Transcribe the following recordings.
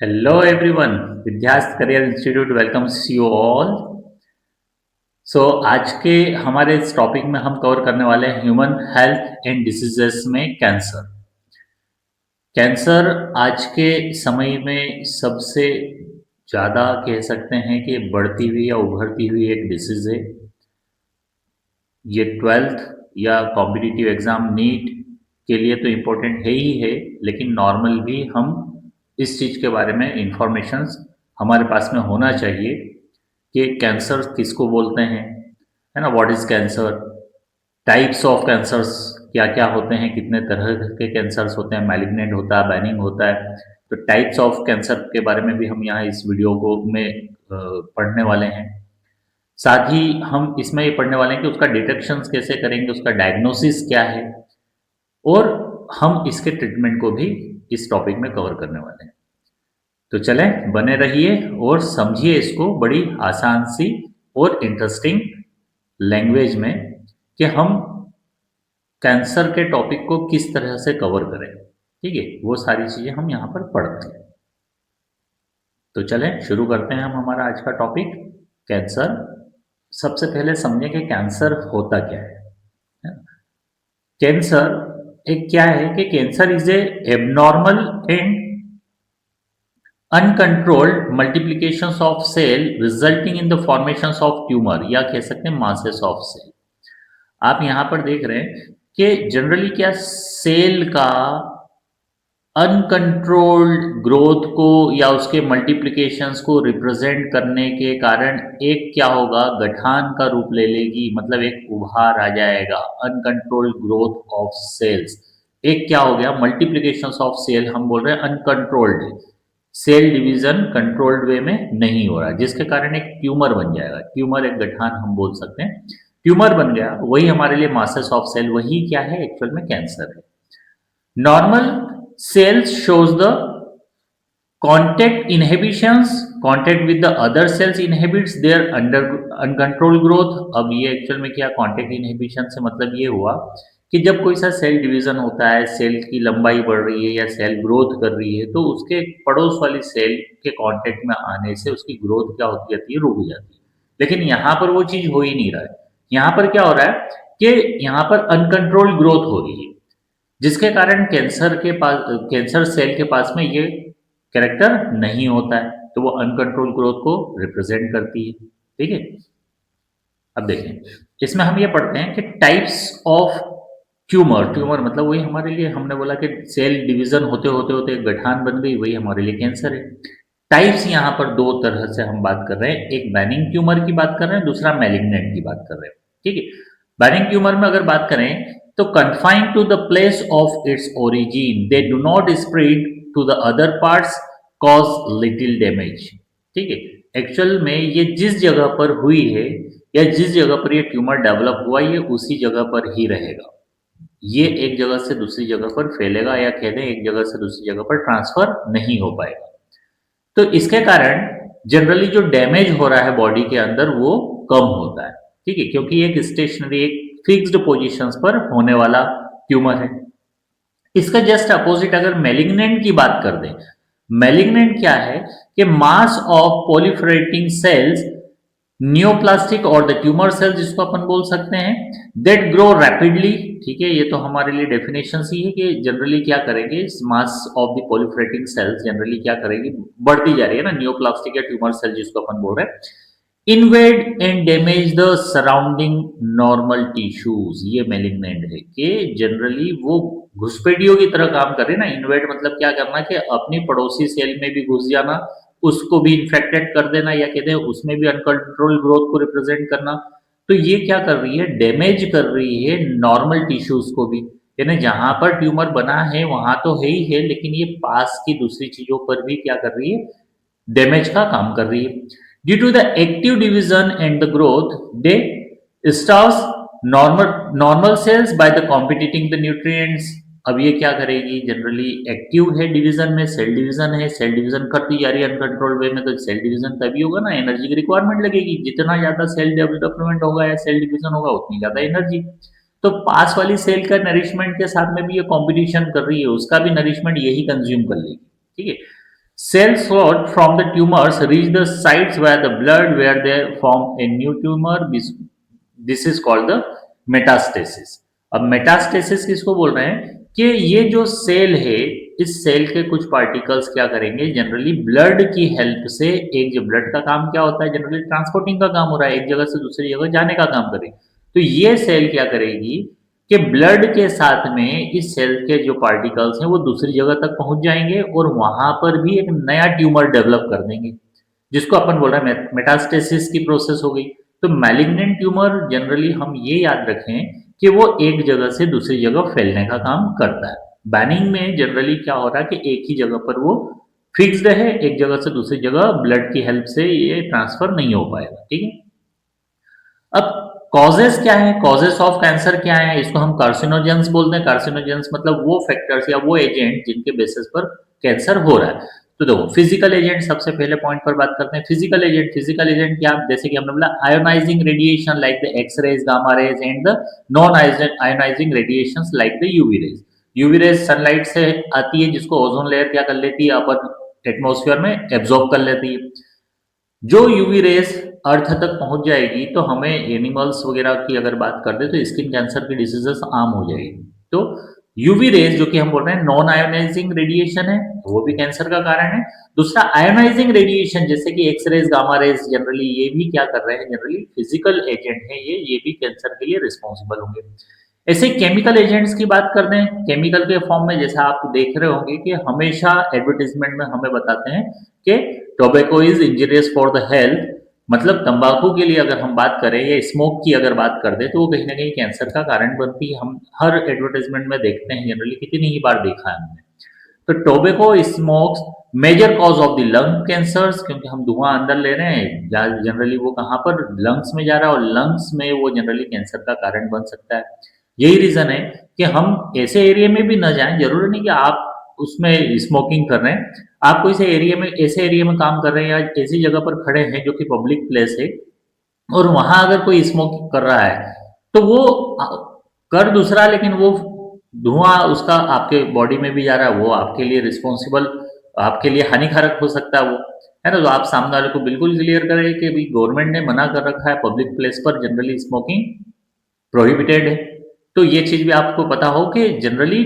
Hello everyone, विद्यास career institute welcomes you all. आज के हमारे इस टॉपिक में हम कवर करने वाले हैं ह्यूमन हेल्थ एंड डिसीजेस में कैंसर। कैंसर आज के समय में सबसे ज़्यादा कह सकते हैं कि बढ़ती हुई या उभरती हुई एक डिसीज है। ये 12th या कॉम्पिटिटिव एग्ज़ाम नीट के लिए तो इम्पोर्टेंट है ही है, लेकिन नॉर्मल भी हम इस चीज़ के बारे में इंफॉर्मेशंस हमारे पास में होना चाहिए कि कैंसर किसको बोलते हैं, है ना। What is cancer, types of cancers क्या क्या होते हैं, कितने तरह के कैंसर्स होते हैं, मैलिग्नेंट होता है, बेनिंग होता है। तो टाइप्स ऑफ कैंसर के बारे में भी हम यहाँ इस वीडियो को में पढ़ने वाले हैं। साथ ही हम इसमें ये पढ़ने वाले हैं कि उसका डिटेक्शन कैसे करेंगे, उसका डायग्नोसिस क्या है, और हम इसके ट्रीटमेंट को भी इस टॉपिक में कवर करने वाले हैं। तो चलें, बने रहिए और समझिए इसको बड़ी आसान सी और इंटरेस्टिंग लैंग्वेज में कि हम कैंसर के टॉपिक को किस तरह से कवर करें। ठीक है, वो सारी चीज़ें हम यहाँ पर पढ़ते हैं। तो चलें शुरू करते हैं हम हमारा आज का टॉपिक कैंसर। सबसे पहले समझें कि कैंसर होता क्या है। कैंसर एक क्या है कि cancer is a abnormal and uncontrolled multiplication of cell resulting in the formation of tumour, या कह सकते हैं मासेस ऑफ सेल। आप यहाँ पर देख रहे हैं कि जनरली क्या सेल का अनकंट्रोल्ड ग्रोथ को या उसके मल्टीप्लिकेशंस को रिप्रेजेंट करने के कारण एक क्या होगा, गठान का रूप ले लेगी, मतलब एक उभार आ जाएगा, अनकंट्रोल्ड ग्रोथ ऑफ सेल्स। एक क्या हो गया, मल्टीप्लिकेशंस ऑफ सेल, हम बोल रहे हैं uncontrolled, cell division controlled way में नहीं हो रहा, जिसके कारण एक ट्यूमर बन जाएगा। ट्यूमर एक गठान हम बोल सकते हैं, ट्यूमर बन गया, वही हमारे लिए मासेस ऑफ सेल, वही क्या है एक्चुअल में कैंसर है। Normal cells shows the contact inhibitions, contact with the other cells inhibits their under uncontrolled growth। अब ये एक्चुअल में क्या, contact inhibition से मतलब ये हुआ कि जब कोई सा सेल डिवीजन होता है, सेल की लंबाई बढ़ रही है या सेल ग्रोथ कर रही है, तो उसके पड़ोस वाली सेल के कांटेक्ट में आने से उसकी ग्रोथ क्या होती जाती है, रुक जाती है। लेकिन यहाँ पर वो चीज हो ही नहीं रहा है। यहाँ पर क्या हो रहा है कि यहाँ पर अनकंट्रोल्ड ग्रोथ हो रही है, जिसके कारण कैंसर सेल के पास में ये कैरेक्टर नहीं होता है, तो वो अनकंट्रोल ग्रोथ को रिप्रेजेंट करती है। ठीक है, अब देखें, इसमें हम ये पढ़ते हैं कि टाइप्स ऑफ ट्यूमर। ट्यूमर मतलब वही हमारे लिए, हमने बोला कि सेल डिवीजन होते होते होते एक गठान बन गई, वही हमारे लिए कैंसर है। टाइप्स यहाँ पर दो तरह से हम बात कर रहे हैं, एक बैनिंग ट्यूमर की बात कर रहे हैं, दूसरा मैलिग्नेंट की बात कर रहे हैं। ठीक है, बैनिंग ट्यूमर में अगर बात करें तो confined to the place of its origin, they do not spread to the other parts, cause little damage. ठीक है, एक्चुअल में ये जिस जगह पर हुई है या जिस जगह पर ये ट्यूमर डेवलप हुआ, ये उसी जगह पर ही रहेगा। ये एक जगह से दूसरी जगह पर फैलेगा, या कह दें एक जगह से दूसरी जगह पर ट्रांसफर नहीं हो पाएगा। तो इसके कारण जनरली जो डैमेज हो रहा है बॉडी के अंदर वो कम होता है। ठीक है, क्योंकि एक स्टेशनरी, एक फिक्स्ड पोजीशंस पर होने वाला ट्यूमर है। इसका जस्ट अपोजिट अगर मेलिग्नेंट की बात कर दें, मेलिग्नेंट क्या है कि mass of proliferating cells, neoplastic और द ट्यूमर सेल्स जिसको अपन बोल सकते हैं, दैट ग्रो रैपिडली। ठीक है, ये तो हमारे लिए डेफिनेशन ही है कि जनरली क्या करेंगे, mass of the proliferating cells generally क्या करेगी, बढ़ती जा रही है ना, नियोप्लास्टिक या ट्यूमर सेल जिसको अपन बोल रहे हैं, invade and damage the surrounding normal tissues. ये मेलिग्नेंट है कि जनरली वो घुसपैठियों की तरह काम कर रहे हैं ना। इन्वेड मतलब क्या करना कि अपनी पड़ोसी सेल में भी घुस जाना, उसको भी इन्फेक्टेड कर देना, या कहते हैं उसमें भी अनकंट्रोल ग्रोथ को रिप्रेजेंट करना। तो ये क्या कर रही है, डैमेज कर रही है नॉर्मल टिश्यूज को भी, यानी जहां पर ट्यूमर बना है वहां तो है ही है, लेकिन ये पास की दूसरी चीजों पर भी क्या कर रही है, डैमेज का काम कर रही है। Due to the active division and the growth, they starve normal cells by the competing the nutrients. अब ये क्या करेगी, जनरली एक्टिव है डिवीजन में, सेल डिवीजन है, सेल डिवीजन करती जा रही है अनकंट्रोल वे में, तो सेल डिवीजन तभी होगा ना, एनर्जी की रिक्वायरमेंट लगेगी, जितना ज्यादा सेल डेवलपमेंट होगा या सेल डिवीजन होगा उतनी ज्यादा एनर्जी। तो पास वाली सेल का नरिशमेंट के साथ में भी ये कॉम्पिटिशन कर रही है, उसका भी नरिशमेंट यही कंज्यूम कर लेगी। ठीक है, Cells flowed from the tumors reach the sites where the blood where they form a new tumor. This is called the metastasis. अब मेटास्टेसिस किसको बोल रहे हैं कि ये जो सेल है, इस सेल के कुछ पार्टिकल्स क्या करेंगे, जनरली ब्लड की हेल्प से, एक जो ब्लड का काम क्या होता है, जनरली ट्रांसपोर्टिंग का काम हो रहा है, एक जगह से दूसरी जगह जाने का काम करेगी. तो ये सेल क्या करेगी कि ब्लड के साथ में इस सेल के जो पार्टिकल्स हैं वो दूसरी जगह तक पहुंच जाएंगे और वहां पर भी एक नया ट्यूमर डेवलप कर देंगे, जिसको अपन बोल रहे हैं मेटास्टेसिस की प्रोसेस हो गई. तो मैलिग्नेंट ट्यूमर जनरली हम ये याद रखें कि वो एक जगह से दूसरी जगह फैलने का काम करता है. बैनिंग में जनरली क्या हो रहा है कि एक ही जगह पर वो फिक्स्ड है, एक जगह से दूसरी जगह ब्लड की हेल्प से ये ट्रांसफर नहीं हो पाएगा. ठीक है. अब कॉजेस क्या है, कॉजेस ऑफ कैंसर क्या है, इसको हम कार्सिनोजेंस बोलते हैं. कार्सिनोजेंस मतलब वो फैक्टर्स या वो एजेंट जिनके बेसिस पर कैंसर हो रहा है. तो देखो फिजिकल एजेंट सबसे पहले पॉइंट पर बात करते हैं. फिजिकल एजेंट क्या, जैसे कि हमने बोला ionising radiation like the X rays, gamma rays and the non ionising radiation like the UV rays. UV rays sunlight से आती है, जिसको ओजोन लेयर क्या कर लेती है, अपन एटमोस्फेयर में एब्जॉर्ब कर लेती है. जो यूवी रेस अर्थ तक पहुंच जाएगी तो हमें एनिमल्स वगैरह की अगर बात कर दे तो स्किन कैंसर की डिसीजेस आम हो जाएगी. तो यूवी रेस जो कि हम बोल रहे हैं नॉन आयोनाइजिंग रेडिएशन है, वो भी कैंसर का कारण है. दूसरा आयोनाइजिंग रेडिएशन जैसे कि X rays, gamma rays, generally ये भी क्या कर रहे हैं, जनरली फिजिकल एजेंट है, ये भी कैंसर के लिए रिस्पॉन्सिबल होंगे. ऐसे केमिकल एजेंट्स की बात कर दें, केमिकल के फॉर्म में जैसा आप देख रहे होंगे कि हमेशा एडवर्टीजमेंट में हमें बताते हैं कि tobacco is injurious for the health. मतलब तंबाकू के लिए अगर हम बात करें या स्मोक की अगर बात कर दें तो वो कहीं ना कहीं कैंसर का कारण बनती है. हम हर एडवर्टाइजमेंट में देखते हैं, जनरली कितनी ही बार देखा है हमने. तो tobacco smokes major cause of the lung cancers, क्योंकि हम धुआं अंदर ले रहे हैं, जनरली वो कहाँ पर लंग्स में जा रहा है और लंग्स में वो जनरली कैंसर का कारण बन सकता है. यही रीजन है कि हम ऐसे एरिया में भी न जाएं. जरूरी नहीं कि आप उसमें स्मोकिंग कर रहे हैं, आप कोई से एरिया में, ऐसे एरिया में काम कर रहे हैं या ऐसी जगह पर खड़े हैं जो कि पब्लिक प्लेस है और वहां अगर कोई स्मोकिंग कर रहा है तो वो कर दूसरा, लेकिन वो धुआं उसका आपके बॉडी में भी जा रहा है, वो आपके लिए रिस्पॉन्सिबल, आपके लिए हानिकारक हो सकता है वो, है ना. तो आप सामने वाले को बिल्कुल क्लियर करें कि भाई गवर्नमेंट ने मना कर रखा है पब्लिक प्लेस पर जनरली स्मोकिंग प्रोहिबिटेड है. तो ये चीज भी आपको पता हो कि जनरली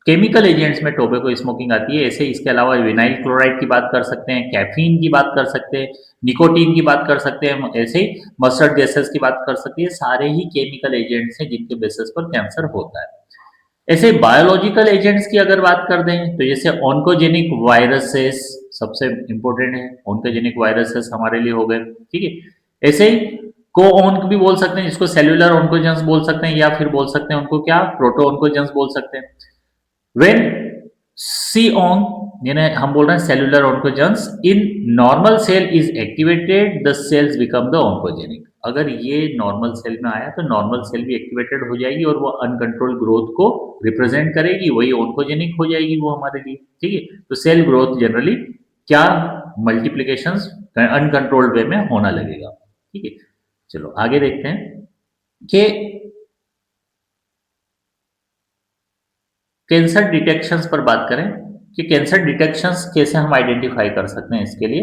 केमिकल एजेंट्स में टोबैको स्मोकिंग आती है. ऐसे इसके अलावा विनाइल क्लोराइड की बात कर सकते हैं, कैफीन की बात कर सकते हैं, निकोटीन की बात कर सकते हैं, ऐसे ही मस्टर्ड गैसेस की बात कर सकते हैं. सारे ही केमिकल एजेंट्स हैं जिनके बेसिस पर कैंसर होता है. ऐसे बायोलॉजिकल एजेंट्स की अगर बात कर दें तो जैसे ऑन्कोजेनिक वायरसेस सबसे इंपॉर्टेंट है. ऑन्कोजेनिक वायरसेस हमारे लिए हो गए. ठीक है. ऐसे ही को ऑन भी बोल सकते हैं, जिसको सेल्युलर ऑन्कोजेंस बोल सकते हैं, या फिर बोल सकते हैं उनको क्या, प्रोटो ऑन्कोजेंस बोल सकते हैं. When C on, यानी हम बोल रहे हैं cellular oncogenes in normal cell is activated, the cells become the oncogenic. अगर ये नॉर्मल सेल में आया तो नॉर्मल सेल भी एक्टिवेटेड हो जाएगी और वो अनकंट्रोल्ड ग्रोथ को रिप्रेजेंट करेगी, वही ऑन्कोजेनिक हो जाएगी वो हमारे लिए. ठीक है. तो सेल ग्रोथ जनरली क्या, मल्टीप्लीकेशन अनकंट्रोल्ड वे में होना लगेगा. ठीक है. चलो आगे देखते हैं कि कैंसर डिटेक्शंस पर बात करें कि कैंसर डिटेक्शंस कैसे हम आइडेंटिफाई कर सकते हैं. इसके लिए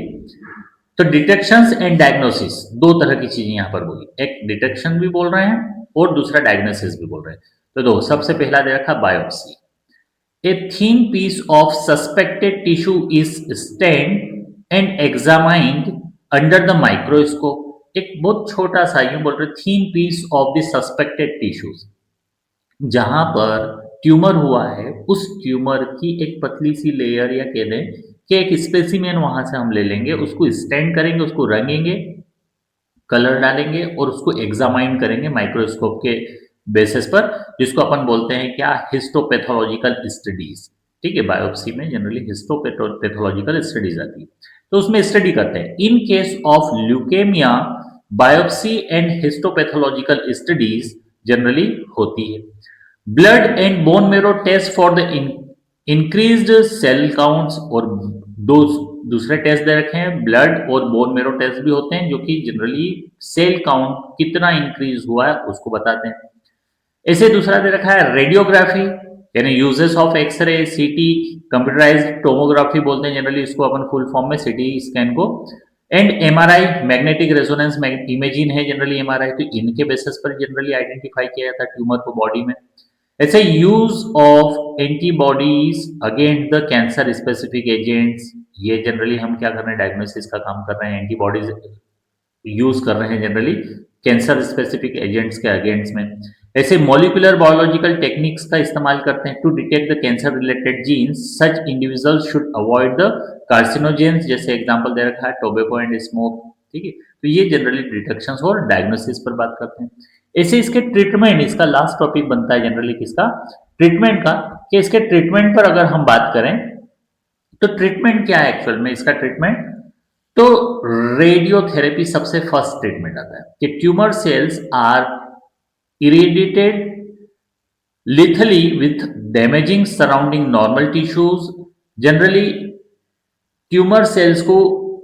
तो डिटेक्शंस एंड डायग्नोसिस दो तरह की चीजें यहां पर बोली. एक डिटेक्शन भी बोल रहे हैं और दूसरा डायग्नोसिस भी बोल रहे हैं. तो दो, सबसे पहला दे रखा biopsy. A thin piece of suspected tissue is stained and examined under the microscope. एक बहुत छोटा सा, यूं बोल रहे thin piece of the suspected tissues, जहां पर ट्यूमर हुआ है उस ट्यूमर की एक पतली सी लेयर, या कह दें कि एक स्पेसिमेन वहां से हम ले लेंगे, उसको स्टैंड करेंगे, उसको रंगेंगे, कलर डालेंगे और उसको एग्जामाइन करेंगे माइक्रोस्कोप के बेसिस पर, जिसको अपन बोलते हैं क्या, हिस्टोपैथोलॉजिकल स्टडीज. ठीक है. बायोप्सी में जनरली हिस्टोपैथोलॉजिकल स्टडीज आती है, तो उसमें स्टडी करते हैं. In case of leukaemia biopsy and histopathological studies generally होती है. Blood and bone marrow test for the increased cell counts, और दो दूसरे टेस्ट दे रखे हैं, ब्लड और बोन मेरो टेस्ट भी होते हैं, जो कि जनरली सेल काउंट कितना इंक्रीज हुआ है उसको बताते हैं. ऐसे दूसरा दे रखा है रेडियोग्राफी. यानी यूजेस ऑफ एक्सरे, सीटी, कंप्यूटराइज्ड टोमोग्राफी बोलते हैं जनरली इसको अपन फुल फॉर्म में, सीटी स्कैन को, and MRI, magnetic resonance imagine है जनरली एमआरआई, तो इनके बेसिस पर जनरली आइडेंटिफाई किया जाता है ट्यूमर को बॉडी में। ऐसे use of antibodies against the cancer specific agents, ये जनरली हम क्या कर रहे हैं, डायग्नोसिस का काम कर रहे हैं, एंटीबॉडीज यूज कर रहे हैं जनरली कैंसर स्पेसिफिक एजेंट्स के अगेंस्ट में। ऐसे मॉलिक्यूलर बायोलॉजिकल टेक्निक्स का इस्तेमाल करते हैं to detect the cancer related genes, such individuals should avoid the carcinogens, जैसे एग्जांपल दे रखा है टोबैको एंड स्मोक, ठीक है। तो ये जनरली डिटेक्शंस और डायग्नोसिस पर बात करते हैं। ऐसे इसके ट्रीटमेंट, इसका लास्ट टॉपिक बनता है जनरली किसका, ट्रीटमेंट का, कि इसके ट्रीटमेंट पर अगर हम बात करें तो ट्रीटमेंट क्या है एक्चुअल में इसका ट्रीटमेंट, तो रेडियोथेरेपी सबसे फर्स्ट ट्रीटमेंट आता है कि tumour cells are irradiated lethally with damaging surrounding normal tissues. Generally tumour cells को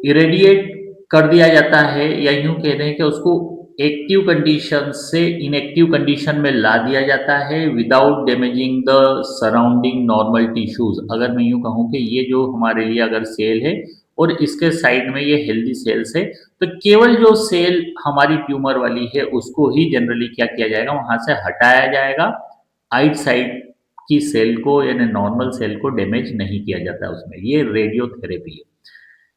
इरेडिएट कर दिया जाता है, या यूं कह दें कि उसको एक्टिव कंडीशन से इनएक्टिव कंडीशन में ला दिया जाता है without damaging the surrounding normal tissues. अगर मैं यूं कहूं कि ये जो हमारे लिए अगर सेल है और इसके साइड में ये हेल्दी सेल्स है, तो केवल जो सेल हमारी ट्यूमर वाली है उसको ही जनरली क्या किया जाएगा, वहां से हटाया जाएगा, आइट साइड की सेल को यानी नॉर्मल सेल को डैमेज नहीं किया जाता उसमें। ये रेडियोथेरेपी है।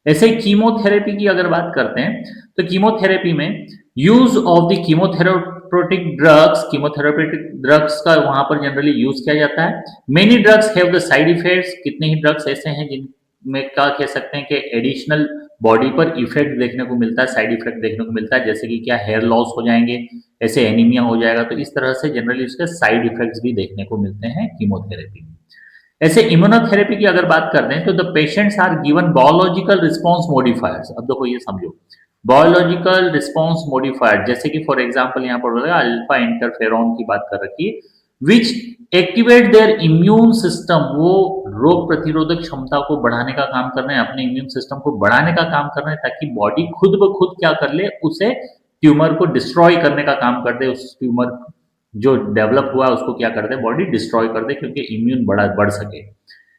ऐसे कीमोथेरेपी की अगर बात करते हैं तो कीमोथेरेपी में use of the chemotherapeutic drugs, chemotherapeutic drugs का वहां पर जनरली यूज किया जाता है। Many drugs have the side effects, कितने ही ड्रग्स ऐसे हैं जिनमें क्या कह सकते हैं कि एडिशनल बॉडी पर इफेक्ट देखने को मिलता है, साइड इफेक्ट देखने को मिलता है, जैसे कि क्या हेयर लॉस हो जाएंगे, ऐसे एनीमिया हो जाएगा, तो इस तरह से जनरली उसके साइड इफेक्ट्स भी देखने को मिलते हैं कीमोथेरेपी में। ऐसे इम्यूनोथेरेपी की अगर बात करते हैं तो the patients are given biological response modifiers. अब देखो ये समझो, बायोलॉजिकल रिस्पॉन्स मॉडिफायर, जैसे कि फॉर एग्जांपल यहाँ पर बोला अल्फा इंटरफेरॉन की बात कर रखी है, विच एक्टिवेट देयर इम्यून सिस्टम, वो रोग प्रतिरोधक क्षमता को बढ़ाने का काम कर रहे हैं, अपने इम्यून सिस्टम को बढ़ाने का काम कर रहे हैं, ताकि बॉडी खुद ब खुद क्या कर ले, उसे ट्यूमर को डिस्ट्रॉय करने का काम कर दे, उस ट्यूमर जो डेवलप हुआ उसको क्या कर दे, बॉडी डिस्ट्रॉय कर दे, क्योंकि इम्यून बढ़ सके।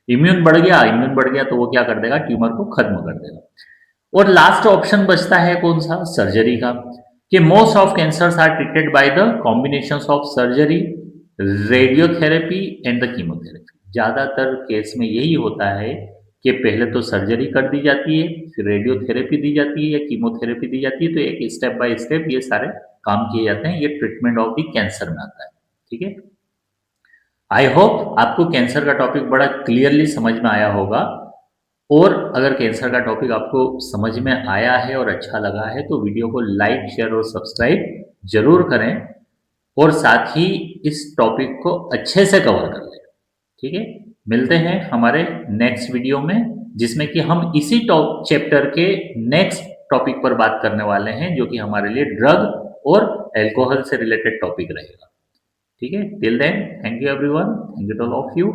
इम्यून बढ़ गया तो वो क्या कर देगा, ट्यूमर को खत्म कर देगा। और लास्ट ऑप्शन बचता है कौन सा, सर्जरी का, कि most of cancers are treated by the combination of surgery, radiotherapy and the chemotherapy. ज्यादातर केस में यही होता है कि पहले तो सर्जरी कर दी जाती है, फिर रेडियोथेरेपी दी जाती है या कीमोथेरेपी दी जाती है, तो एक स्टेप बाय स्टेप ये सारे काम किए जाते हैं। ये ट्रीटमेंट ऑफ द कैंसर में आता है, ठीक है। आई होप आपको कैंसर का टॉपिक बड़ा क्लियरली समझ में आया होगा, और अगर कैंसर का टॉपिक आपको समझ में आया है और अच्छा लगा है तो वीडियो को लाइक, शेयर और सब्सक्राइब जरूर करें, और साथ ही इस टॉपिक को अच्छे से कवर कर लें, ठीक है। मिलते हैं हमारे नेक्स्ट वीडियो में, जिसमें कि हम इसी चैप्टर के नेक्स्ट टॉपिक पर बात करने वाले हैं, जो कि हमारे लिए ड्रग और अल्कोहल से रिलेटेड टॉपिक रहेगा, ठीक है। Till then, thank you everyone, thank you to all of you.